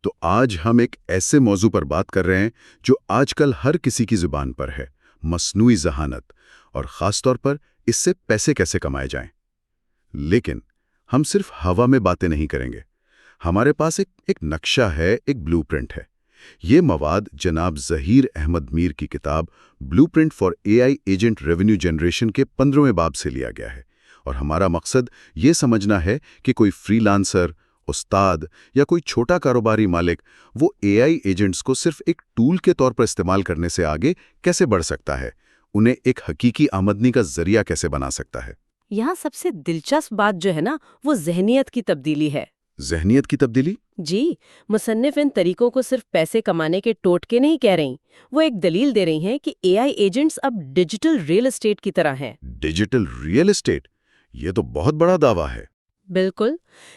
تو آج ہم ایک ایسے موضوع پر بات کر رہے ہیں جو آج کل ہر کسی کی زبان پر ہے، مصنوعی ذہانت، اور خاص طور پر اس سے پیسے کیسے کمائے جائیں۔ لیکن ہم صرف ہوا میں باتیں نہیں کریں گے، ہمارے پاس ایک نقشہ ہے، ایک بلو پرنٹ ہے۔ یہ مواد جناب ظہیر احمد میر کی کتاب blueprint for A I agent revenue generation کے 15ویں باب سے لیا گیا ہے، اور ہمارا مقصد یہ سمجھنا ہے کہ کوئی فری لانسر، استاد یا کوئی چھوٹا کاروباری مالک وہ اے آئی ایجنٹس کو صرف ایک ٹول کے طور پر استعمال کرنے سے آگے کیسے بڑھ سکتا ہے، انہیں ایک حقیقی آمدنی کا ذریعہ کیسے بنا سکتا ہے۔ یہاں سب سے دلچسپ بات جو ہے نا، وہ ذہنیت کی تبدیلی ہے۔ ذہنیت کی تبدیلی؟ جی، مصنف ان طریقوں کو صرف پیسے کمانے کے ٹوٹکے نہیں کہہ رہی، وہ ایک دلیل دے رہی ہیں کہ اے آئی ایجنٹس اب ڈیجیٹل ریل اسٹیٹ کی طرح ہیں۔ Digital real estate? یہ تو بہت بڑا دعویٰ ہے۔ بالکل،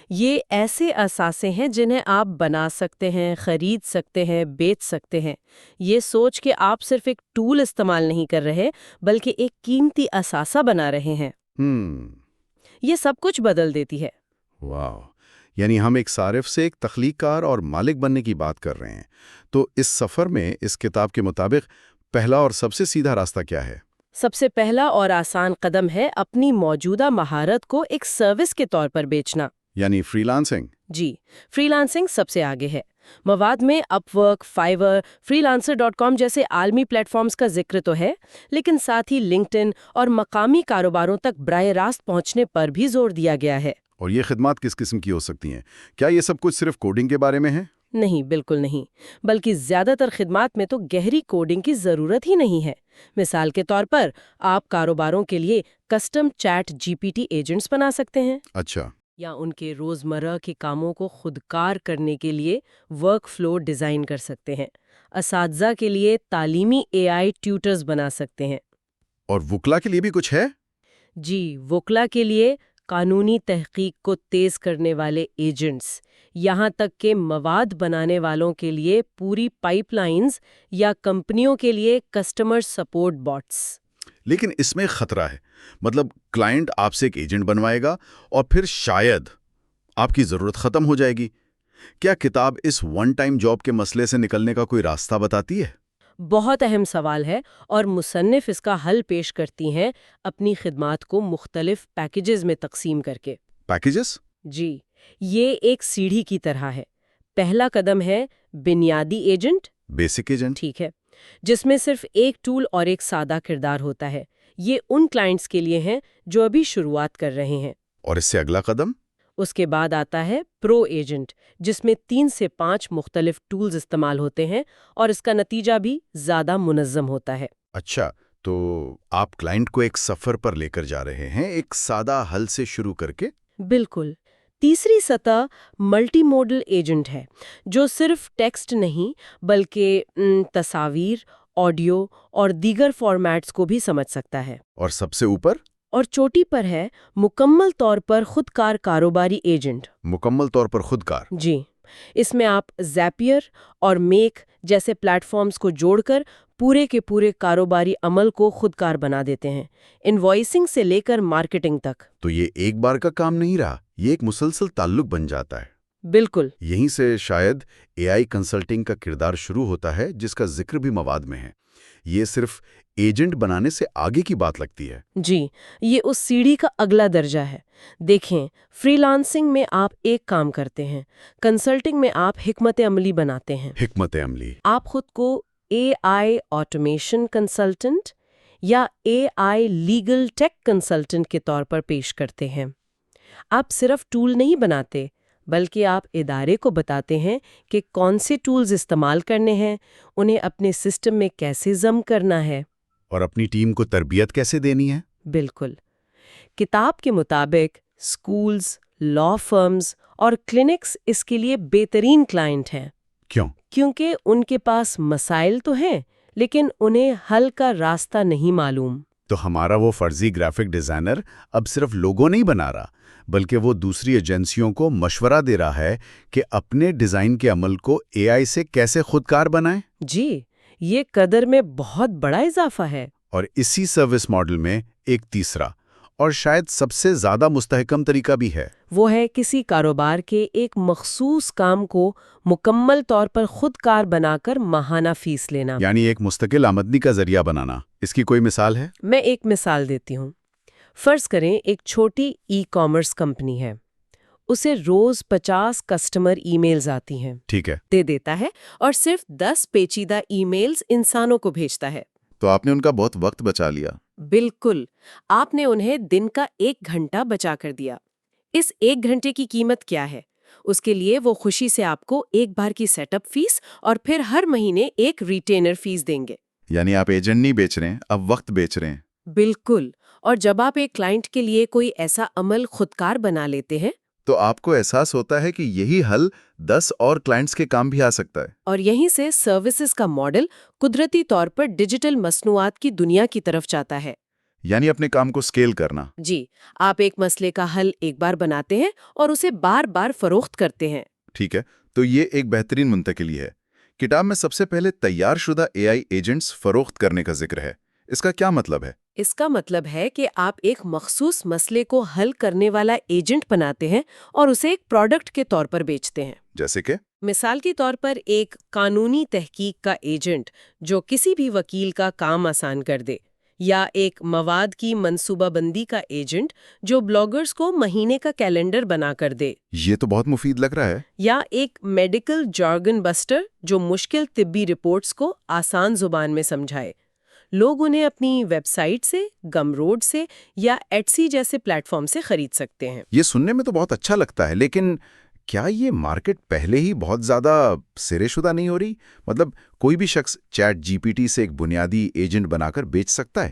یہ ایسے اثاثے ہیں جنہیں آپ بنا سکتے ہیں، خرید سکتے ہیں، بیچ سکتے ہیں۔ یہ سوچ کہ آپ صرف ایک ٹول استعمال نہیں کر رہے بلکہ ایک قیمتی اثاثہ بنا رہے ہیں، یہ سب کچھ بدل دیتی ہے۔ واو! یعنی ہم ایک صارف سے ایک تخلیق کار اور مالک بننے کی بات کر رہے ہیں۔ تو اس سفر میں اس کتاب کے مطابق پہلا اور سب سے سیدھا راستہ کیا ہے؟ سب سے پہلا اور آسان قدم ہے اپنی موجودہ مہارت کو ایک سروس کے طور پر بیچنا، یعنی فری لانسنگ؟ جی، فری لانسنگ سب سے آگے ہے۔ مواد میں اپ ورک، فائیور، فری لانسر.com جیسے عالمی پلیٹ فارمز کا ذکر تو ہے، لیکن ساتھ ہی لنکڈ ان اور مقامی کاروباروں تک براہ راست پہنچنے پر بھی زور دیا گیا ہے۔ اور یہ خدمات کس قسم کی ہو سکتی ہیں؟ کیا یہ سب کچھ صرف کوڈنگ کے بارے میں ہے؟ نہیں، بالکل نہیں، بلکہ زیادہ تر خدمات میں تو گہری کوڈنگ کی ضرورت ہی نہیں ہے۔ مثال کے طور پر آپ کاروباروں کے لیے کسٹم چیٹ GPT ایجنٹس بنا سکتے ہیں۔ اچھا۔ یا ان کے روزمرہ کے کاموں کو خودکار کرنے کے لیے ورک فلو ڈیزائن کر سکتے ہیں۔ اساتذہ کے لیے تعلیمی اے آئی ٹیوٹرز بنا سکتے ہیں۔ اور وکلا کے لیے بھی کچھ ہے؟ جی، وکلا کے لیے قانونی تحقیق کو تیز کرنے والے ایجنٹس، یہاں تک کہ مواد بنانے والوں کے لیے پوری پائپ لائنز یا کمپنیوں کے لیے کسٹمر سپورٹ باٹس۔ لیکن اس میں خطرہ ہے، مطلب کلائنٹ آپ سے ایک ایجنٹ بنوائے گا اور پھر شاید آپ کی ضرورت ختم ہو جائے گی۔ کیا کتاب اس ون ٹائم جاب کے مسئلے سے نکلنے کا کوئی راستہ بتاتی ہے؟ بہت اہم سوال ہے، اور مصنف اس کا حل پیش کرتی ہیں اپنی خدمات کو مختلف پیکیجز میں تقسیم کر کے۔ پیکیجز؟ جی، یہ ایک سیڑھی کی طرح ہے۔ پہلا قدم ہے بنیادی ایجنٹ، بیسک ایجنٹ؟ ٹھیک ہے، جس میں صرف ایک ٹول اور ایک سادہ کردار ہوتا ہے۔ یہ ان کلائنٹس کے لیے ہیں جو ابھی شروعات کر رہے ہیں۔ اور اس سے اگلا قدم؟ اس کے بعد آتا ہے پرو ایجنٹ، جس میں 3 سے 5 مختلف ٹولز استعمال ہوتے ہیں اور اس کا نتیجہ بھی زیادہ منظم ہوتا ہے۔ اچھا، تو آپ کلائنٹ کو ایک سفر پر لے کر جا رہے ہیں، ایک سادہ حل سے شروع کر کے؟ بالکل۔ تیسری سطح ملٹی موڈل ایجنٹ ہے، جو صرف ٹیکسٹ نہیں بلکہ تصاویر، آڈیو اور دیگر فارمیٹس کو بھی سمجھ سکتا ہے۔ اور سب سے اوپر؟ اور چوٹی پر ہے مکمل طور پر خودکار کاروباری ایجنٹ۔ مکمل طور پر خودکار؟ جی، اس میں آپ زیپیئر اور میک جیسے پلیٹ فارمز کو جوڑ کر پورے کے پورے کاروباری عمل کو خودکار بنا دیتے ہیں، انوائسنگ سے لے کر مارکیٹنگ تک۔ تو یہ ایک بار کا کام نہیں رہا، یہ ایک مسلسل تعلق بن جاتا ہے۔ بالکل۔ یہیں سے شاید اے آئی کنسلٹنگ کا کردار شروع ہوتا ہے، جس کا ذکر بھی مواد میں ہے۔ یہ صرف ایجنٹ بنانے سے آگے کی بات لگتی ہے۔ جی، یہ اس سیڑھی کا اگلا درجہ ہے۔ دیکھیں، فری لانسنگ میں آپ ایک کام کرتے ہیں، کنسلٹنگ میں آپ حکمت عملی بناتے ہیں۔ حکمت عملی؟ آپ خود کو اے آئی آٹومیشن کنسلٹنٹ یا اے آئی لیگل ٹیک کنسلٹنٹ کے طور پر پیش کرتے ہیں۔ آپ صرف ٹول نہیں بناتے، بلکہ آپ ادارے کو بتاتے ہیں کہ کون سے ٹولز استعمال کرنے ہیں، انہیں اپنے سسٹم میں کیسے ضم کرنا ہے، اور اپنی ٹیم کو تربیت کیسے دینی ہے۔ بالکل۔ کتاب کے مطابق اسکولز، لا فرمز اور کلینکس اس کے لیے بہترین کلائنٹ ہیں۔ کیوں؟ کیونکہ ان کے پاس مسائل تو ہیں، لیکن انہیں حل کا راستہ نہیں معلوم۔ تو ہمارا وہ فرضی گرافک ڈیزائنر اب صرف لوگو نہیں بنا رہا، بلکہ وہ دوسری ایجنسیوں کو مشورہ دے رہا ہے کہ اپنے ڈیزائن کے عمل کو اے آئی سے کیسے خودکار بنائیں۔ جی، یہ قدر میں بہت بڑا اضافہ ہے۔ اور اسی سروس ماڈل میں ایک تیسرا اور شاید سب سے زیادہ مستحکم طریقہ بھی ہے۔ وہ ہے کسی کاروبار کے ایک مخصوص کام کو مکمل طور پر خود کار بنا کر ماہانہ فیس لینا۔ یعنی ایک مستقل آمدنی کا ذریعہ بنانا۔ اس کی کوئی مثال ہے؟ میں ایک مثال دیتی ہوں۔ فرض کریں ایک چھوٹی ای کامرس کمپنی ہے، اسے روز 50 کسٹمر ای میلز آتی ہیں، ٹھیک ہے، دے دیتا ہے اور صرف 10 پیچیدہ ای میلز انسانوں کو بھیجتا ہے۔ تو آپ نے ان کا بہت وقت بچا لیا۔ بالکل، آپ نے انہیں دن کا 1 گھنٹہ بچا کر دیا۔ اس 1 گھنٹے کی قیمت کیا ہے؟ اس کے لیے وہ خوشی سے آپ کو ایک بار کی سیٹ اپ فیس اور پھر ہر مہینے ایک ریٹینر فیس دیں گے۔ یعنی آپ ایجنٹ نہیں بیچ رہے ہیں، اب وقت بیچ رہے ہیں۔ بالکل، اور جب آپ ایک کلائنٹ کے لیے کوئی ایسا عمل خودکار بنا لیتے ہیں تو آپ کو احساس ہوتا ہے کہ یہی حل 10 اور کلائنٹس کے کام بھی آ سکتا ہے۔ اور یہیں سے سروسز کا ماڈل قدرتی طور پر ڈیجیٹل مصنوعات کی دنیا کی طرف جاتا ہے۔ یعنی اپنے کام کو سکیل کرنا۔ جی، آپ ایک مسئلے کا حل ایک بار بناتے ہیں اور اسے بار بار فروخت کرتے ہیں۔ ٹھیک ہے، تو یہ ایک بہترین منتقلی ہے۔ کتاب میں سب سے پہلے تیار شدہ اے آئی ایجنٹس فروخت کرنے کا ذکر ہے۔ اس کا کیا مطلب ہے؟ اس کا مطلب ہے کہ آپ ایک مخصوص مسئلے کو حل کرنے والا ایجنٹ بناتے ہیں اور اسے ایک پروڈکٹ کے طور پر بیچتے ہیں۔ جیسے کہ؟ مثال کے طور پر ایک قانونی تحقیق کا ایجنٹ جو کسی بھی وکیل کا کام آسان کر دے، یا ایک مواد کی منصوبہ بندی کا ایجنٹ جو بلاگرز کو مہینے کا کیلنڈر بنا کر دے، یہ تو بہت مفید لگ رہا ہے۔ یا ایک میڈیکل جارگن بسٹر جو مشکل طبی رپورٹس کو آسان زبان میں سمجھائے۔ لوگ انہیں اپنی ویب سائٹ سے، گم روڈ سے یا ایٹسی جیسے پلیٹ فارم سے خرید سکتے ہیں۔ یہ سننے میں تو بہت اچھا لگتا ہے، لیکن کیا یہ مارکیٹ پہلے ہی بہت زیادہ سرے شدہ نہیں ہو رہی؟ مطلب کوئی بھی شخص چیٹ جی پی ٹی سے ایک بنیادی ایجنٹ بنا کر بیچ سکتا ہے۔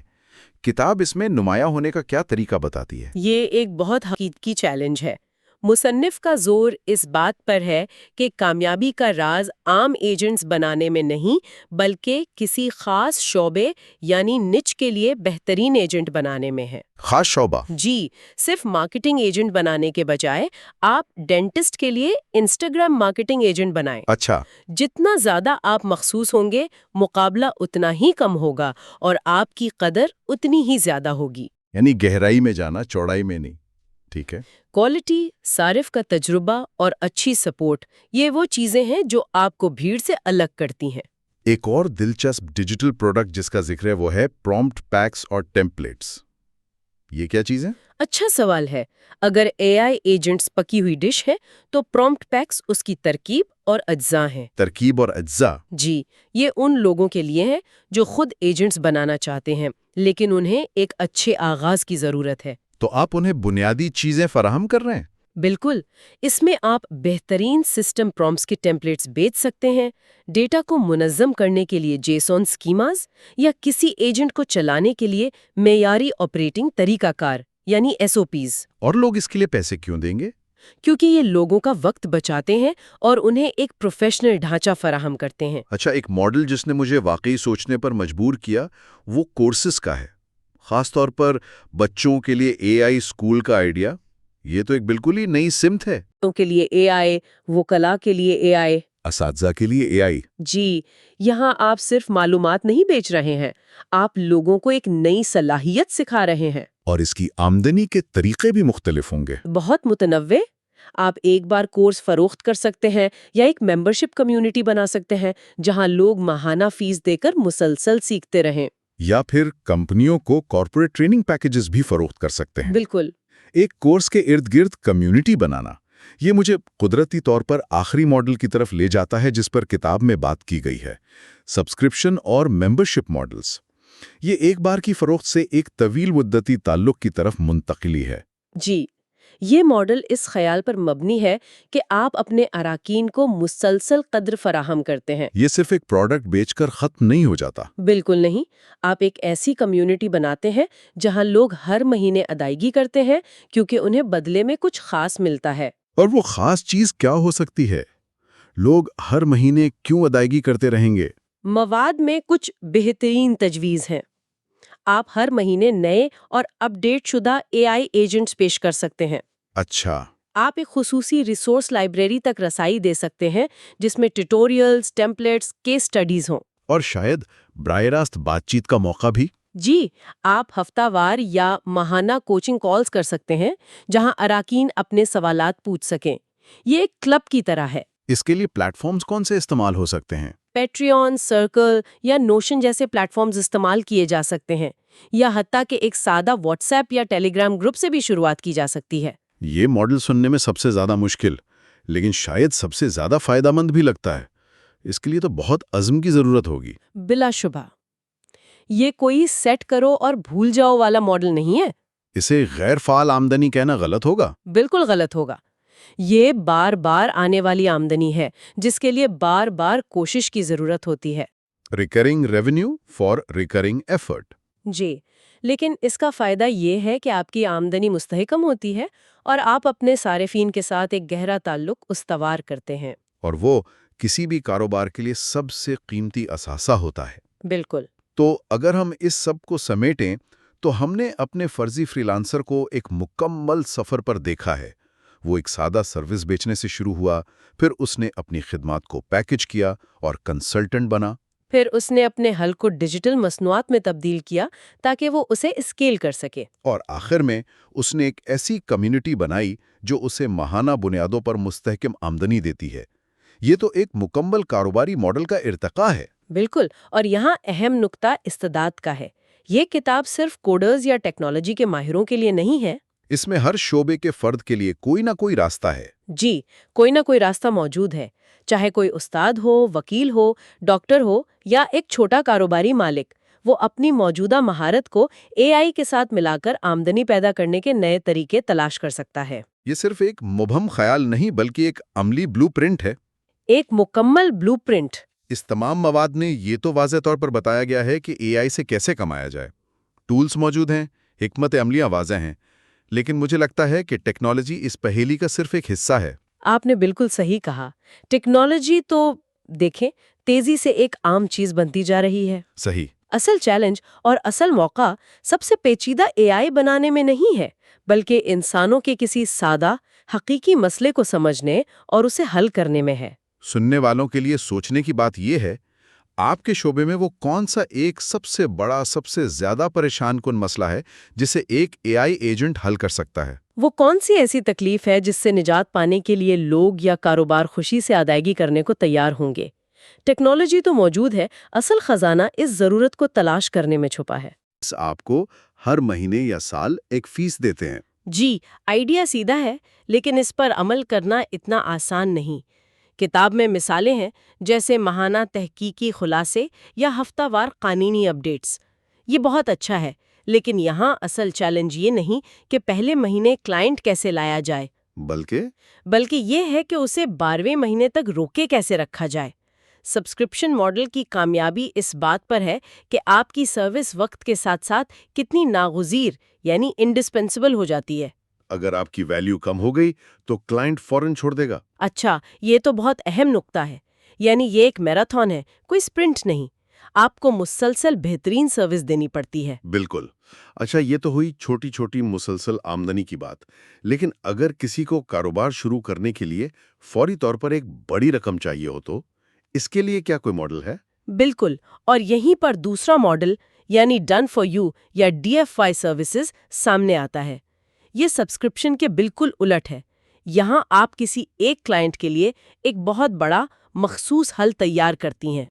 کتاب اس میں نمایاں ہونے کا کیا طریقہ بتاتی ہے؟ یہ ایک بہت حقیقی چیلنج ہے۔ مصنف کا زور اس بات پر ہے کہ کامیابی کا راز عام ایجنٹس بنانے میں نہیں، بلکہ کسی خاص شعبے یعنی نچ کے لیے بہترین ایجنٹ بنانے میں ہے۔ خاص شعبہ؟ جی، صرف مارکیٹنگ ایجنٹ بنانے کے بجائے آپ ڈینٹسٹ کے لیے انسٹاگرام مارکیٹنگ ایجنٹ بنائیں۔ اچھا، جتنا زیادہ آپ مخصوص ہوں گے، مقابلہ اتنا ہی کم ہوگا اور آپ کی قدر اتنی ہی زیادہ ہوگی۔ یعنی گہرائی میں جانا، چوڑائی میں نہیں۔ ٹھیک ہے۔ کوالٹی، صارف کا تجربہ اور اچھی سپورٹ، یہ وہ چیزیں ہیں جو آپ کو بھیڑ سے الگ کرتی ہیں۔ ایک اور دلچسپ ڈیجیٹل پروڈکٹ جس کا ذکر ہے وہ ہے پرومپٹ پیکس اور ٹیمپلیٹس۔ یہ کیا چیز ہے؟ اچھا سوال ہے۔ اگر اے آئی ایجنٹس پکی ہوئی ڈش ہے تو پرومپٹ پیکس اس کی ترکیب اور اجزاء ہیں۔ ترکیب اور اجزاء؟ جی، یہ ان لوگوں کے لیے ہیں جو خود ایجنٹس بنانا چاہتے ہیں لیکن انہیں ایک اچھے آغاز کی ضرورت ہے۔ تو آپ انہیں بنیادی چیزیں فراہم کر رہے ہیں؟ بالکل، اس میں آپ بہترین سسٹم پرومپٹس کے ٹیمپلیٹس بیچ سکتے ہیں، ڈیٹا کو منظم کرنے کے لیے جیسون اسکیماز، یا کسی ایجنٹ کو چلانے کے لیے معیاری آپریٹنگ طریقہ کار یعنی SOPs۔ اور لوگ اس کے لیے پیسے کیوں دیں گے؟ کیونکہ یہ لوگوں کا وقت بچاتے ہیں اور انہیں ایک پروفیشنل ڈھانچہ فراہم کرتے ہیں۔ اچھا، ایک ماڈل جس نے مجھے واقعی سوچنے پر مجبور کیا وہ کورسز کا ہے، خاص طور پر بچوں کے لیے اے آئی اسکول کا آئیڈیا۔ یہ تو ایک بالکل ہی نئی سمت ہے۔ بچوں کے لیے اے آئی، وکلاء کے لیے اے آئی، اساتذہ کے لیے اے آئی۔ جی، یہاں آپ صرف معلومات نہیں بیچ رہے ہیں، آپ لوگوں کو ایک نئی صلاحیت سکھا رہے ہیں۔ اور اس کی آمدنی کے طریقے بھی مختلف ہوں گے۔ بہت متنوع۔ آپ ایک بار کورس فروخت کر سکتے ہیں یا ایک ممبرشپ کمیونٹی بنا سکتے ہیں جہاں لوگ ماہانہ فیس دے کر مسلسل سیکھتے رہیں۔ یا پھر کمپنیوں کو کارپوریٹ ٹریننگ پیکیجز بھی فروخت کر سکتے ہیں۔ بالکل۔ ایک کورس کے ارد گرد کمیونٹی بنانا، یہ مجھے قدرتی طور پر آخری ماڈل کی طرف لے جاتا ہے جس پر کتاب میں بات کی گئی ہے، سبسکرپشن اور ممبرشپ ماڈلز۔ یہ ایک بار کی فروخت سے ایک طویل مدتی تعلق کی طرف منتقلی ہے۔ جی، یہ ماڈل اس خیال پر مبنی ہے کہ آپ اپنے اراکین کو مسلسل قدر فراہم کرتے ہیں۔ یہ صرف ایک پروڈکٹ بیچ کر ختم نہیں ہو جاتا۔ بالکل نہیں، آپ ایک ایسی کمیونٹی بناتے ہیں جہاں لوگ ہر مہینے ادائیگی کرتے ہیں کیونکہ انہیں بدلے میں کچھ خاص ملتا ہے۔ اور وہ خاص چیز کیا ہو سکتی ہے؟ لوگ ہر مہینے کیوں ادائیگی کرتے رہیں گے؟ مواد میں کچھ بہترین تجویز ہیں۔ آپ ہر مہینے نئے اور اپ ڈیٹ شدہ اے آئی ایجنٹس پیش کر سکتے ہیں۔ اچھا۔ آپ ایک خصوصی ریسورس لائبریری تک رسائی دے سکتے ہیں جس میں ٹیوٹوریلز، ٹیمپلیٹس، کیس سٹڈیز ہوں۔ اور شاید براہ راست بات چیت کا موقع بھی۔ جی، آپ ہفتہ وار یا ماہانہ کوچنگ کالز کر سکتے ہیں جہاں اراکین اپنے سوالات پوچھ سکیں۔ یہ ایک کلب کی طرح ہے۔ اس کے لیے پلیٹ فارمز کون سے استعمال ہو سکتے ہیں؟ پیٹریون، سرکل یا نوشن جیسے پلیٹ فارمز استعمال کیے جا سکتے ہیں، یا حتیٰ کہ ایک سادہ واٹس ایپ یا ٹیلی گرام گروپ سے بھی شروعات کی جا سکتی ہے۔ یہ ماڈل سننے میں سب سے زیادہ مشکل، لیکن شاید سب سے زیادہ فائدہ مند بھی لگتا ہے۔ اس کے لیے تو بہت عزم کی ضرورت ہوگی۔ بلا شبہ یہ کوئی سیٹ کرو اور بھول جاؤ والا ماڈل نہیں ہے۔ اسے غیر فعال آمدنی کہنا غلط ہوگا۔ بالکل غلط ہوگا۔ یہ بار بار آنے والی آمدنی ہے جس کے لیے بار بار کوشش کی ضرورت ہوتی ہے۔ Recurring revenue for recurring effort. جی، لیکن اس کا فائدہ یہ ہے کہ آپ کی آمدنی مستحکم ہوتی ہے اور آپ اپنے صارفین کے ساتھ ایک گہرا تعلق استوار کرتے ہیں۔ اور وہ کسی بھی کاروبار کے لیے سب سے قیمتی اثاثہ ہوتا ہے۔ بالکل۔ تو اگر ہم اس سب کو سمیٹیں تو ہم نے اپنے فرضی فری لانسر کو ایک مکمل سفر پر دیکھا ہے۔ وہ ایک سادہ سروس بیچنے سے شروع ہوا، پھر اس نے اپنی خدمات کو پیکج کیا اور کنسلٹنٹ بنا۔ پھر اس نے اپنے حل کو ڈیجیٹل مصنوعات میں تبدیل کیا تاکہ وہ اسے اسکیل کر سکے۔ اور آخر میں اس نے ایک ایسی کمیونٹی بنائی جو اسے ماہانہ بنیادوں پر مستحکم آمدنی دیتی ہے۔ یہ تو ایک مکمل کاروباری ماڈل کا ارتقا ہے۔ بالکل، اور یہاں اہم نقطہ استعداد کا ہے۔ یہ کتاب صرف کوڈرز یا ٹیکنالوجی کے ماہروں کے لیے نہیں ہے۔ اس میں ہر شعبے کے فرد کے لیے کوئی نہ کوئی راستہ ہے۔ جی، کوئی نہ کوئی راستہ موجود ہے، چاہے کوئی استاد ہو، وکیل ہو، ڈاکٹر ہو یا ایک چھوٹا کاروباری مالک، وہ اپنی موجودہ مہارت کو اے آئی کے ساتھ ملا کر آمدنی پیدا کرنے کے نئے طریقے تلاش کر سکتا ہے۔ یہ صرف ایک مبہم خیال نہیں بلکہ ایک عملی بلو پرنٹ ہے۔ ایک مکمل بلو پرنٹ۔ اس تمام مواد میں یہ تو واضح طور پر بتایا گیا ہے کہ اے آئی سے کیسے کمایا جائے۔ ٹولز موجود ہیں، حکمت عملیاں واضح ہیں، لیکن مجھے لگتا ہے کہ ٹیکنالوجی اس پہیلی کا صرف ایک حصہ ہے۔ آپ نے بالکل صحیح کہا۔ ٹیکنالوجی تو دیکھیں تیزی سے ایک عام چیز بنتی جا رہی ہے۔ صحیح۔ اصل چیلنج اور اصل موقع سب سے پیچیدہ اے آئی بنانے میں نہیں ہے، بلکہ انسانوں کے کسی سادہ، حقیقی مسئلے کو سمجھنے اور اسے حل کرنے میں ہے۔ سننے والوں کے لیے سوچنے کی بات یہ ہے، آپ کے شعبے میں وہ کون سا ایک سب سے بڑا، سب سے زیادہ پریشان کن مسئلہ ہے جسے ایک اے آئی ایجنٹ حل کر سکتا ہے؟ وہ کون سی ایسی تکلیف ہے جس سے نجات پانے کے لیے لوگ یا کاروبار خوشی سے ادائیگی کرنے کو تیار ہوں گے؟ ٹیکنالوجی تو موجود ہے، اصل خزانہ اس ضرورت کو تلاش کرنے میں چھپا ہے۔ آپ کو ہر مہینے یا سال ایک فیس دیتے ہیں۔ جی، آئیڈیا سیدھا ہے، لیکن اس پر عمل کرنا اتنا آسان نہیں۔ کتاب میں مثالیں ہیں جیسے ماہانہ تحقیقی خلاصے یا ہفتہ وار قانونی اپڈیٹس۔ یہ بہت اچھا ہے، لیکن یہاں اصل چیلنج یہ نہیں کہ پہلے مہینے کلائنٹ کیسے لایا جائے، بلکہ یہ ہے کہ اسے 12ویں مہینے تک روکے کیسے رکھا جائے۔ سبسکرپشن ماڈل کی کامیابی اس بات پر ہے کہ آپ کی سروس وقت کے ساتھ ساتھ کتنی ناگزیر یعنی انڈسپینسیبل ہو جاتی ہے۔ اگر آپ کی ویلیو کم ہو گئی تو کلائنٹ فوراً چھوڑ دے گا۔ اچھا، یہ تو بہت اہم نقطہ ہے۔ یعنی یہ ایک میراتھن ہے، کوئی سپرنٹ نہیں۔ آپ کو مسلسل بہترین سروس دینی پڑتی ہے۔ بالکل۔ اچھا، یہ تو ہوئی چھوٹی چھوٹی مسلسل آمدنی کی بات، لیکن اگر کسی کو کاروبار شروع کرنے کے لیے فوری طور پر ایک بڑی رقم چاہیے ہو تو اس کے لیے کیا کوئی ماڈل ہے؟ بالکل، اور یہیں پر دوسرا ماڈل یعنی ڈن فار یو یا DFY سروسز سامنے آتا ہے۔ یہ سبسکرپشن کے بالکل الٹ ہے۔ یہاں آپ کسی ایک کلائنٹ کے لیے ایک بہت بڑا مخصوص حل تیار کرتی ہیں۔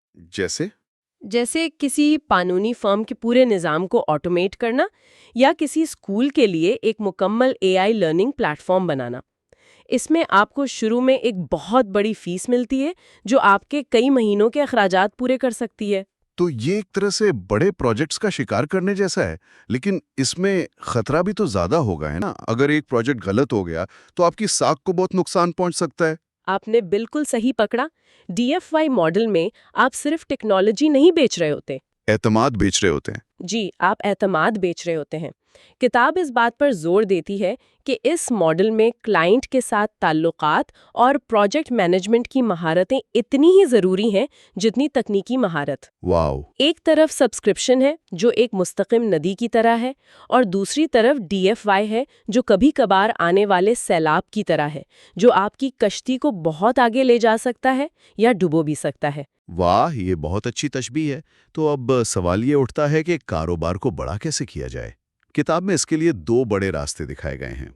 جیسے کسی قانونی فرم کے پورے نظام کو آٹومیٹ کرنا یا کسی اسکول کے لیے ایک مکمل AI لرننگ پلیٹ فارم بنانا۔ اس میں آپ کو شروع میں ایک بہت بڑی فیس ملتی ہے جو آپ کے کئی مہینوں کے اخراجات پورے کر سکتی ہے۔ تو یہ ایک طرح سے بڑے پروجیکٹس کا شکار کرنے جیسا ہے، لیکن اس میں خطرہ بھی تو زیادہ ہوگا ہے نا؟ اگر ایک پروجیکٹ غلط ہو گیا تو آپ کی ساکھ کو بہت نقصان پہنچ سکتا ہے۔ آپ نے بالکل صحیح پکڑا۔ DFY ماڈل میں آپ صرف ٹیکنالوجی نہیں بیچ رہے ہوتے، اعتماد بیچ رہے ہوتے ہیں۔ جی، آپ اعتماد بیچ رہے ہوتے ہیں۔ کتاب اس بات پر زور دیتی ہے کہ اس ماڈل میں کلائنٹ کے ساتھ تعلقات اور پروجیکٹ مینجمنٹ کی مہارتیں اتنی ہی ضروری ہیں جتنی تکنیکی مہارت۔ واو! ایک طرف سبسکرپشن ہے جو ایک مستقم ندی کی طرح ہے، اور دوسری طرف DFY ہے جو کبھی کبھار آنے والے سیلاب کی طرح ہے، جو آپ کی کشتی کو بہت آگے لے جا سکتا ہے یا ڈبو بھی سکتا ہے۔ واہ، یہ بہت اچھی تشبیہ ہے۔ تو اب سوال یہ اٹھتا ہے کہ کاروبار کو بڑا کیسے کیا جائے؟ کتاب میں اس کے لیے 2 بڑے راستے دکھائے گئے ہیں: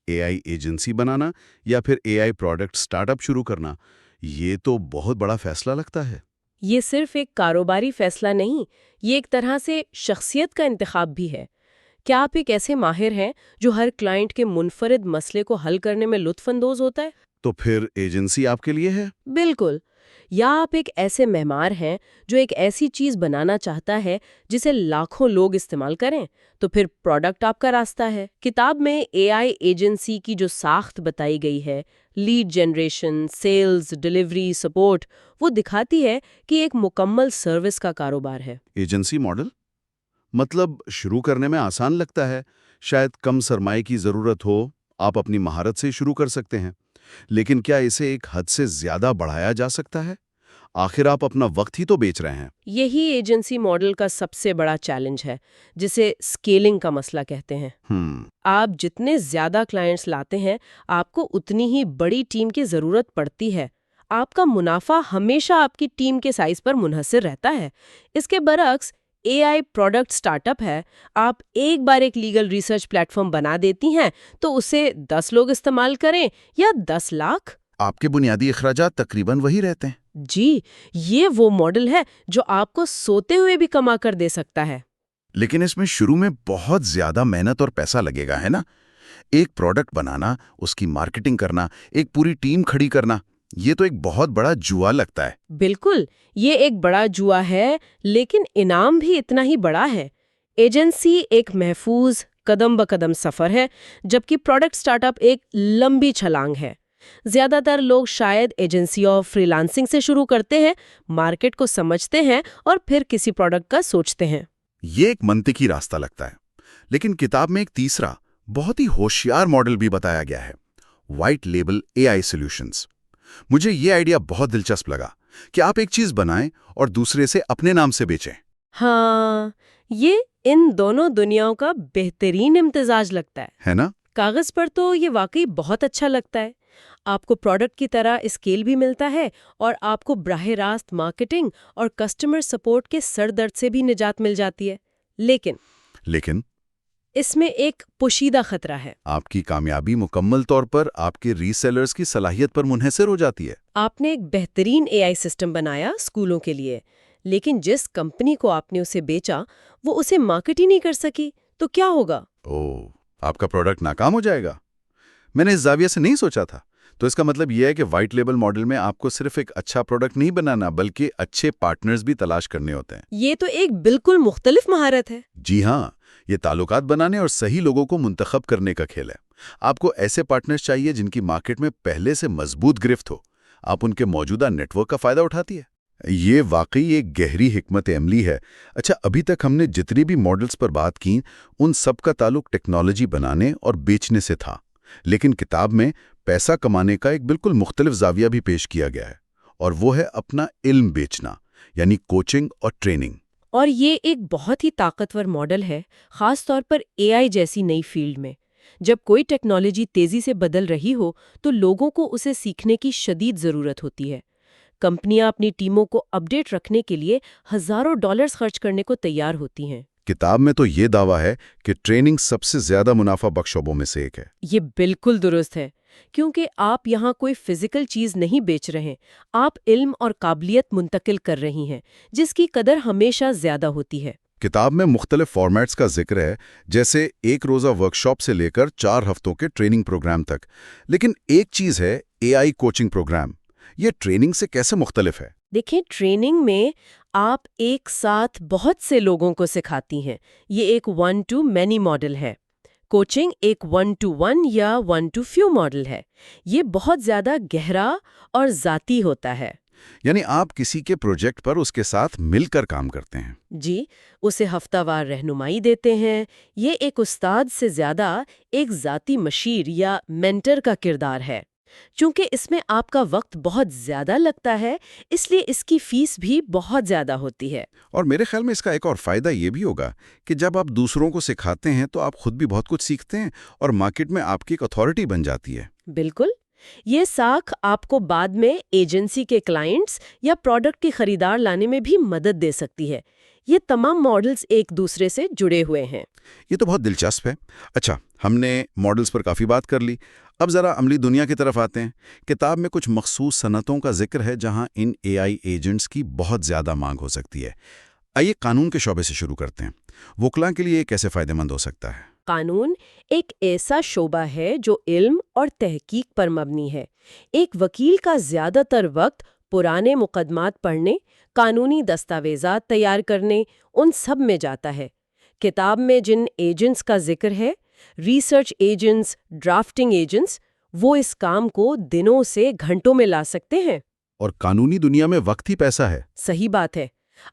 AI ایجنسی بنانا یا پھر AI پروڈکٹ سٹارٹ اپ شروع کرنا۔ یہ تو بہت بڑا فیصلہ لگتا ہے۔ یہ صرف ایک کاروباری فیصلہ نہیں، یہ ایک طرح سے شخصیت کا انتخاب بھی ہے۔ کیا آپ ایک ایسے ماہر ہیں جو ہر کلائنٹ کے منفرد مسئلے کو حل کرنے میں لطف اندوز ہوتا ہے؟ تو پھر ایجنسی آپ کے لیے ہے؟ بالکل۔ یا آپ ایک ایسے معمار ہیں جو ایک ایسی چیز بنانا چاہتا ہے جسے لاکھوں لوگ استعمال کریں، تو پھر پروڈکٹ آپ کا راستہ ہے۔ کتاب میں AI ایجنسی کی جو ساخت بتائی گئی ہے، lead generation, sales, delivery, support, وہ دکھاتی ہے کہ ایک مکمل سروس کا کاروبار ہے۔ ایجنسی ماڈل مطلب شروع کرنے میں آسان لگتا ہے، شاید کم سرمائے کی ضرورت ہو، آپ اپنی مہارت سے شروع کر سکتے ہیں۔ لیکن کیا اسے ایک حد سے زیادہ بڑھایا جا سکتا ہے؟ آخر آپ اپنا وقت ہی تو بیچ رہے ہیں۔ یہی ایجنسی ماڈل کا سب سے بڑا چیلنج ہے، جسے اسکیلنگ کا مسئلہ کہتے ہیں۔ آپ جتنے زیادہ کلائنٹس لاتے ہیں، آپ کو اتنی ہی بڑی ٹیم کی ضرورت پڑتی ہے۔ آپ کا منافع ہمیشہ آپ کی ٹیم کے سائز پر منحصر رہتا ہے۔ اس کے برعکس AI پروڈکٹ سٹارٹ اپ ہے، آپ ایک بار ایک لیگل ریسرچ پلیٹ فارم بنا دیتی ہیں تو اسے 10 لوگ استعمال کریں یا 10 لاکھ، آپ کے بنیادی اخراجات تقریباً وہی رہتے ہیں۔ جی، یہ وہ ماڈل ہے جو آپ کو سوتے ہوئے بھی کما کر دے سکتا ہے۔ لیکن اس میں شروع میں بہت زیادہ محنت اور پیسہ لگے گا، ہے نا؟ ایک پروڈکٹ بنانا، اس کی مارکیٹنگ کرنا، ایک پوری ٹیم کھڑی کرنا، یہ تو ایک بہت بڑا جوا لگتا ہے۔ بالکل، یہ ایک بڑا جوا ہے، لیکن انعام بھی اتنا ہی بڑا ہے۔ ایجنسی ایک محفوظ قدم بقدم سفر ہے، جبکہ پروڈکٹ سٹارٹ اپ ایک لمبی چھلانگ ہے۔ زیادہ تر لوگ شاید ایجنسی اور فری لانسنگ سے شروع کرتے ہیں، مارکیٹ کو سمجھتے ہیں اور پھر کسی پروڈکٹ کا سوچتے ہیں۔ یہ ایک منطقی راستہ لگتا ہے، لیکن کتاب میں ایک تیسرا بہت ہی ہوشیار ماڈل بھی بتایا گیا ہے: وائٹ لیبل AI سولوشنز۔ مجھے یہ آئیڈیا بہت دلچسپ لگا کہ آپ ایک چیز بنائیں اور دوسرے سے اپنے نام سے بیچیں۔ ہاں، یہ ان دونوں دنیاؤں کا بہترین امتزاج لگتا ہے نا؟ کاغذ پر تو یہ واقعی بہت اچھا لگتا ہے۔ آپ کو پروڈکٹ کی طرح اسکیل بھی ملتا ہے اور آپ کو براہ راست مارکیٹنگ اور کسٹمر سپورٹ کے سر درد سے بھی نجات مل جاتی ہے۔ لیکن اس میں ایک پوشیدہ خطرہ ہے۔ آپ کی کامیابی مکمل طور پر آپ کے ری سیلرز کی صلاحیت پر منحصر ہو جاتی ہے۔ آپ نے ایک بہترین AI سسٹم بنایا اسکولوں کے لیے، لیکن جس کمپنی کو آپ نے اسے بیچا وہ اسے مارکیٹ ہی نہیں کر سکی، تو کیا ہوگا؟ آپ کا پروڈکٹ ناکام ہو جائے گا۔ میں نے اس زاویے سے نہیں سوچا تھا۔ تو اس کا مطلب یہ ہے کہ وائٹ لیبل ماڈل میں آپ کو صرف ایک اچھا پروڈکٹ نہیں بنانا، بلکہ اچھے پارٹنرز بھی تلاش کرنے ہوتے ہیں۔ یہ تو ایک بالکل مختلف مہارت ہے۔ جی ہاں، یہ تعلقات بنانے اور صحیح لوگوں کو منتخب کرنے کا کھیل ہے۔ آپ کو ایسے پارٹنرز چاہیے جن کی مارکیٹ میں پہلے سے مضبوط گرفت ہو، آپ ان کے موجودہ نیٹ ورک کا فائدہ اٹھاتی ہے۔ یہ واقعی ایک گہری حکمت عملی ہے۔ اچھا، ابھی تک ہم نے جتنی بھی ماڈلز پر بات کی، ان سب کا تعلق ٹیکنالوجی بنانے اور بیچنے سے تھا، لیکن کتاب میں پیسہ کمانے کا ایک بالکل مختلف زاویہ بھی پیش کیا گیا ہے، اور وہ ہے اپنا علم بیچنا، یعنی کوچنگ اور ٹریننگ۔ اور یہ ایک بہت ہی طاقتور ماڈل ہے، خاص طور پر AI جیسی نئی فیلڈ میں۔ جب کوئی ٹیکنالوجی تیزی سے بدل رہی ہو تو لوگوں کو اسے سیکھنے کی شدید ضرورت ہوتی ہے۔ کمپنیاں اپنی ٹیموں کو اپ ڈیٹ رکھنے کے لیے ہزاروں ڈالرز خرچ کرنے کو تیار ہوتی ہیں۔ کتاب میں تو یہ دعویٰ ہے کہ ٹریننگ سب سے زیادہ منافع بخش شعبوں میں سے ایک ہے۔ یہ بالکل درست ہے، کیونکہ آپ یہاں کوئی فزیکل چیز نہیں بیچ رہے، آپ علم اور قابلیت منتقل کر رہی ہیں، جس کی قدر ہمیشہ زیادہ ہوتی ہے۔ کتاب میں مختلف فارمیٹس کا ذکر ہے، جیسے 1 روزہ ورکشاپ سے لے کر 4 ہفتوں کے ٹریننگ پروگرام تک۔ لیکن ایک چیز ہے AI کوچنگ پروگرام، یہ ٹریننگ سے کیسے مختلف ہے؟ دیکھیں، ٹریننگ میں آپ ایک ساتھ بہت سے لوگوں کو سکھاتی ہیں، یہ ایک 1 to many ماڈل ہے۔ کوچنگ ایک 1 to 1 یا 1 to few ماڈل ہے، یہ بہت زیادہ گہرا اور ذاتی ہوتا ہے۔ یعنی آپ کسی کے پروجیکٹ پر اس کے ساتھ مل کر کام کرتے ہیں۔ جی، اسے ہفتہ وار رہنمائی دیتے ہیں۔ یہ ایک استاد سے زیادہ ایک ذاتی مشیر یا مینٹر کا کردار ہے۔ چونکہ اس میں آپ کا وقت بہت زیادہ لگتا ہے، اس لیے اس کی فیس بھی بہت زیادہ ہوتی ہے۔ اور میرے خیال میں اس کا ایک اور فائدہ یہ بھی ہوگا کہ جب آپ دوسروں کو سکھاتے ہیں تو آپ خود بھی بہت کچھ سیکھتے ہیں اور مارکیٹ میں آپ کی ایک اتھارٹی بن جاتی ہے۔ بالکل، یہ ساکھ آپ کو بعد میں ایجنسی کے کلائنٹس یا پروڈکٹ کی خریدار لانے میں بھی مدد دے سکتی ہے۔ یہ تمام ماڈلز ایک دوسرے سے جڑے ہوئے ہیں۔ یہ تو بہت دلچسپ ہے۔ اچھا، ہم نے ماڈلز پر کافی بات کر لی، اب ذرا عملی دنیا کی طرف آتے ہیں۔ کتاب میں کچھ مخصوص صنعتوں کا ذکر ہے جہاں ان اے آئی ایجنٹس کی بہت زیادہ مانگ ہو سکتی ہے۔ آئیے قانون کے شعبے سے شروع کرتے ہیں۔ وکلاء کے لیے یہ کیسے فائدہ مند ہو سکتا ہے؟ قانون ایک ایسا شعبہ ہے جو علم اور تحقیق پر مبنی ہے۔ ایک وکیل کا زیادہ تر وقت پرانے مقدمات پڑھنے، قانونی دستاویزات تیار کرنے، ان سب میں جاتا ہے۔ کتاب میں جن ایجنٹس کا ذکر ہے، ریسرچ ایجنٹس، ڈرافٹنگ ایجنٹس، وہ اس کام کو دنوں سے گھنٹوں میں لا سکتے ہیں۔ اور قانونی دنیا میں وقت ہی پیسہ ہے۔ صحیح بات ہے۔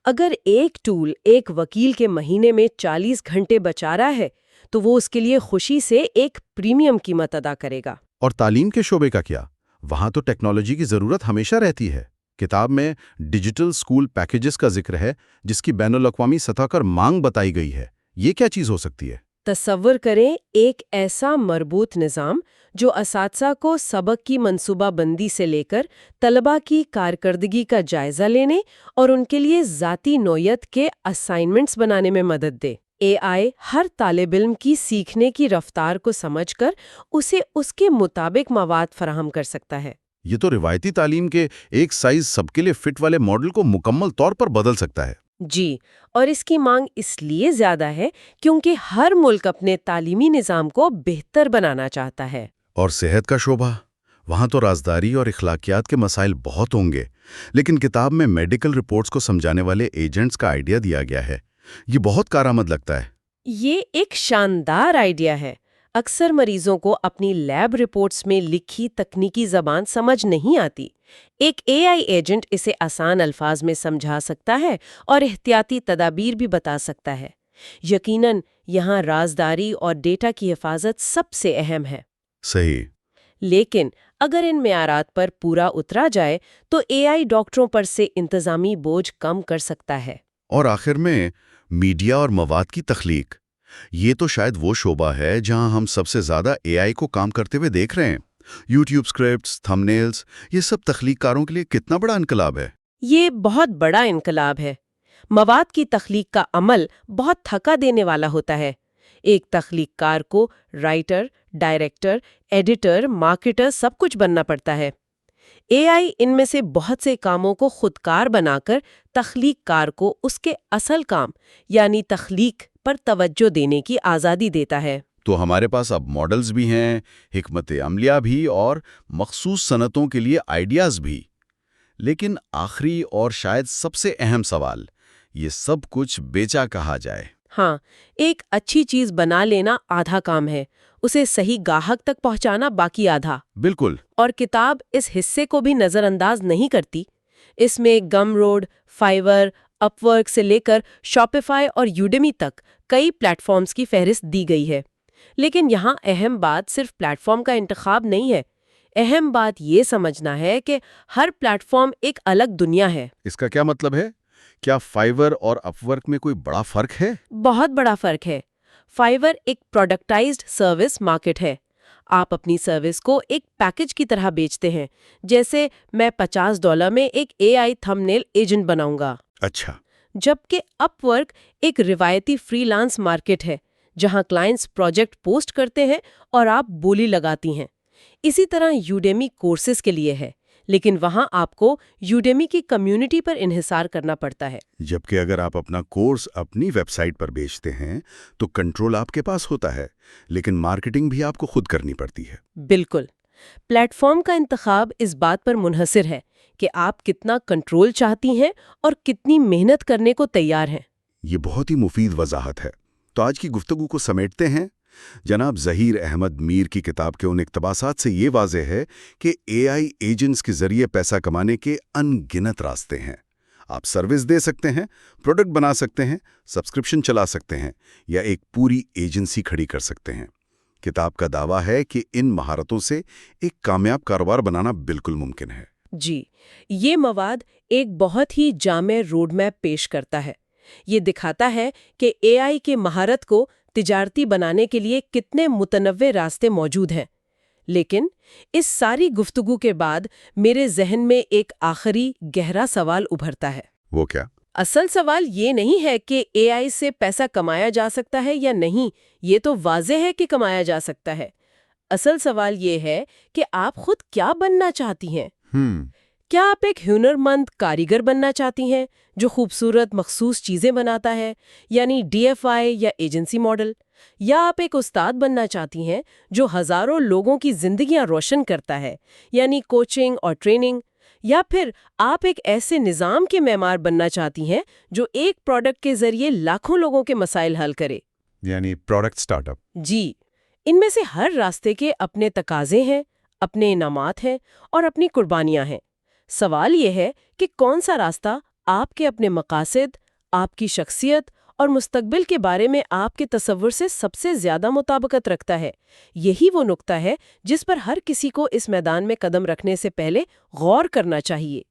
اگر ایک ٹول ایک وکیل کے مہینے میں 40 گھنٹے بچا رہا ہے تو وہ اس کے لیے خوشی سے ایک پریمیم قیمت ادا کرے گا۔ اور تعلیم کے شعبے کا کیا؟ وہاں تو ٹیکنالوجی کی ضرورت ہمیشہ رہتی ہے۔ کتاب میں ڈیجیٹل اسکول پیکیجز کا ذکر ہے جس کی بین الاقوامی سطح پر مانگ بتائی گئی ہے۔ یہ کیا چیز ہو سکتی ہے؟ تصور کریں ایک ایسا مربوط نظام جو اساتذہ کو سبق کی منصوبہ بندی سے لے کر طلباء کی کارکردگی کا جائزہ لینے اور ان کے لیے ذاتی نوعیت کے اسائنمنٹس بنانے میں مدد دے۔ اے آئی ہر طالب علم کی سیکھنے کی رفتار کو سمجھ کر اسے اس کے مطابق مواد فراہم کر سکتا ہے۔ یہ تو روایتی تعلیم کے ایک سائز سب کے لیے فٹ والے ماڈل کو مکمل طور پر بدل سکتا ہے۔ جی، اور اس کی مانگ اس لیے زیادہ ہے کیونکہ ہر ملک اپنے تعلیمی نظام کو بہتر بنانا چاہتا ہے۔ اور صحت کا شعبہ؟ وہاں تو رازداری اور اخلاقیات کے مسائل بہت ہوں گے، لیکن کتاب میں میڈیکل رپورٹس کو سمجھانے والے ایجنٹس کا آئیڈیا دیا گیا ہے۔ یہ بہت کارآمد لگتا ہے۔ یہ ایک شاندار آئیڈیا ہے۔ اکثر مریضوں کو اپنی لیب رپورٹس میں لکھی تکنیکی زبان سمجھ نہیں آتی۔ ایک اے آئی ایجنٹ اسے آسان الفاظ میں سمجھا سکتا ہے اور احتیاطی تدابیر بھی بتا سکتا ہے۔ یقیناً یہاں رازداری اور ڈیٹا کی حفاظت سب سے اہم ہے۔ صحیح۔ لیکن اگر ان معیارات پر پورا اترا جائے تو اے آئی ڈاکٹروں پر سے انتظامی بوجھ کم کر سکتا ہے۔ اور آخر میں میڈیا اور مواد کی تخلیق، یہ تو شاید وہ شعبہ ہے جہاں ہم سب سے زیادہ اے آئی کو کام کرتے ہوئے دیکھ رہے ہیں۔ یوٹیوب سکرپٹس، تھمبنیلز، یہ سب تخلیق کاروں کے لیے کتنا بڑا انقلاب ہے۔ یہ بہت بڑا انقلاب ہے۔ مواد کی تخلیق کا عمل بہت تھکا دینے والا ہوتا ہے۔ ایک تخلیق کار کو رائٹر، ڈائریکٹر، ایڈیٹر، مارکیٹر سب کچھ بننا پڑتا ہے۔ اے آئی ان میں سے بہت سے کاموں کو خودکار بنا کر تخلیق کار کو اس کے اصل کام یعنی تخلیق پر توجہ دینے کی آزادی دیتا ہے۔ تو ہمارے پاس اب ماڈلز بھی ہیں، حکمت عملیہ بھی، اور مخصوص صنعتوں کے لیے آئیڈیاز بھی۔ لیکن آخری اور شاید سب سے اہم سوال، یہ سب کچھ بیچا کہا جائے؟ ہاں، ایک اچھی چیز بنا لینا آدھا کام ہے، اسے صحیح گاہک تک پہنچانا باقی آدھا۔ بالکل۔ اور کتاب اس حصے کو بھی نظر انداز نہیں کرتی۔ اس میں گم روڈ، فائیور، اپ ورک سے لے کر شاپیفائی اور یوڈیمی تک کئی پلیٹ فارمز کی فہرست دی گئی ہے۔ لیکن یہاں اہم بات صرف پلیٹ فارم کا انتخاب نہیں ہے، اہم بات یہ سمجھنا ہے کہ ہر پلیٹ فارم ایک الگ دنیا ہے۔ اس کا کیا مطلب ہے؟ کیا فائیور اور اپ ورک میں کوئی بڑا فرق ہے؟ بہت بڑا فرق ہے۔ فائیور ایک پروڈکٹائزڈ سروس مارکیٹ ہے۔ آپ اپنی سروس کو ایک پیکج کی طرح بیچتے ہیں، جیسے میں $50 میں ایک اے آئی تھمبنیل ایجنٹ بناؤں گا۔ اچھا۔ جبکہ اپ ورک ایک روایتی فری لانس مارکیٹ ہے جہاں کلائنٹس پروجیکٹ پوسٹ کرتے ہیں اور آپ بولی لگاتی ہیں۔ اسی طرح یوڈیمی کورسز کے لیے ہے، لیکن وہاں آپ کو یوڈیمی کی کمیونٹی پر انحصار کرنا پڑتا ہے۔ جبکہ اگر آپ اپنا کورس اپنی ویب سائٹ پر بیچتے ہیں تو کنٹرول آپ کے پاس ہوتا ہے، لیکن مارکیٹنگ بھی آپ کو خود کرنی پڑتی ہے۔ بالکل۔ پلیٹ فارم کا انتخاب اس بات پر منحصر ہے کہ آپ کتنا کنٹرول چاہتی ہیں اور کتنی محنت کرنے کو تیار ہیں۔ یہ بہت ہی مفید وضاحت ہے۔ تو آج کی گفتگو کو سمیٹتے ہیں۔ جناب ظہیر احمد میر کی کتاب کے ان اقتباسات سے یہ واضح ہے کہ اے آئی ایجنٹس کے ذریعے پیسہ کمانے کے ان گنت راستے ہیں۔ آپ سروس دے سکتے ہیں، پروڈکٹ بنا سکتے ہیں، سبسکرپشن چلا سکتے ہیں، یا ایک پوری ایجنسی کھڑی کر سکتے ہیں۔ کتاب کا دعویٰ ہے کہ ان مہارتوں سے ایک کامیاب کاروبار بنانا بالکل ممکن ہے۔ جی، یہ مواد ایک بہت ہی جامع روڈ میپ پیش کرتا ہے۔ یہ دکھاتا ہے کہ اے آئی کے مہارت کو تجارتی بنانے کے لیے کتنے متنوع راستے موجود ہیں۔ لیکن اس ساری گفتگو کے بعد میرے ذہن میں ایک آخری گہرا سوال ابھرتا ہے۔ وہ کیا؟ اصل سوال یہ نہیں ہے کہ اے آئی سے پیسہ کمایا جا سکتا ہے یا نہیں، یہ تو واضح ہے کہ کمایا جا سکتا ہے۔ اصل سوال یہ ہے کہ آپ خود کیا بننا چاہتی ہیں۔ کیا آپ ایک ہنرمند کاریگر بننا چاہتی ہیں جو خوبصورت مخصوص چیزیں بناتا ہے، یعنی ڈی ایف آئی یا ایجنسی ماڈل؟ یا آپ ایک استاد بننا چاہتی ہیں جو ہزاروں لوگوں کی زندگیاں روشن کرتا ہے، یعنی کوچنگ اور ٹریننگ؟ یا پھر آپ ایک ایسے نظام کے معمار بننا چاہتی ہیں جو ایک پروڈکٹ کے ذریعے لاکھوں لوگوں کے مسائل حل کرے؟ یعنی پروڈکٹ سٹارٹ اپ۔ جی، ان میں سے ہر راستے کے اپنے تقاضے ہیں، اپنے انعامات ہیں اور اپنی قربانیاں ہیں۔ سوال یہ ہے کہ کون سا راستہ آپ کے اپنے مقاصد، آپ کی شخصیت اور مستقبل کے بارے میں آپ کے تصور سے سب سے زیادہ مطابقت رکھتا ہے۔ یہی وہ نقطہ ہے جس پر ہر کسی کو اس میدان میں قدم رکھنے سے پہلے غور کرنا چاہیے۔